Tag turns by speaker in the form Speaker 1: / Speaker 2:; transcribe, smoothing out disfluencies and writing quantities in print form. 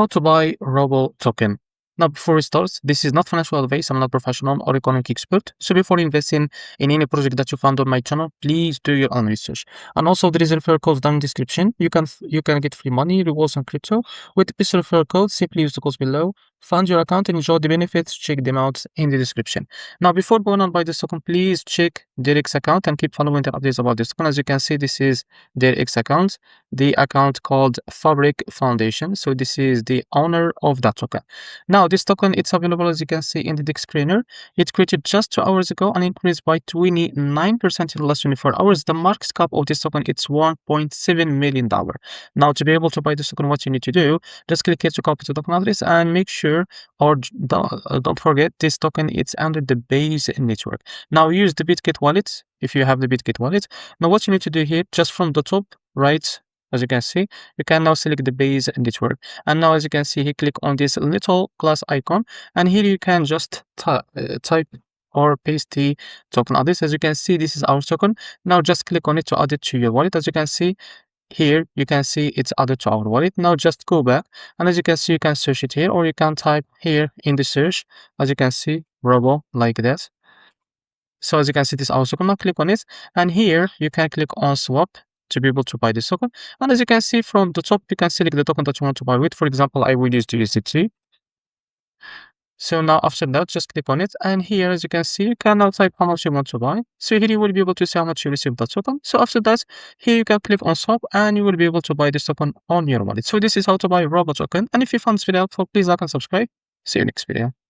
Speaker 1: How to buy Robo token. Now, before we start, this is not financial advice. I'm not professional or economic expert. So before investing in any project that you found on my channel, please do your own research. And also, there is a referral code down in the description. You can get free money, rewards, and crypto with this referral code. Simply use the codes below. Fund your account and enjoy the benefits. Check them out in the description. Now, before going on by this token, please check their X account and keep following the updates about this token. As you can see, this is their X account, the account called Fabric Foundation. So this is the owner of that token. Now, this token, it's available, as you can see in the deck screener. It created just 2 hours ago and increased by 29% in the last 24 hours. The market cap of this token, it's $1.7 million. Now, to be able to buy this token, what you need to do, just click here to copy the token address and make sure, or don't forget, this token, it's under the base network. Now, use the Bitget wallet if you have the Bitget wallet. Now, what you need to do here, just from the top right, as you can see, you can now select the base network. And now, as you can see here, click on this little glass icon. And here you can just type or paste the token address. As you can see, this is our token. Now, just click on it to add it to your wallet. As you can see here, you can see it's added to our wallet. Now, just go back. And as you can see, you can search it here, or you can type here in the search, as you can see, Robo, like that. So as you can see, this is our token. Now, click on it. And here, you can click on swap to be able to buy this token. And as you can see from the top, you can select the token that you want to buy with. For example, I will use the USDT. So now after that, just click on it. And here, as you can see, you can now type how much you want to buy. So here you will be able to see how much you receive that token. So after that, here you can click on swap and you will be able to buy this token on your wallet. So this is how to buy Robo token. And if you found this video helpful, please like and subscribe. See you next video.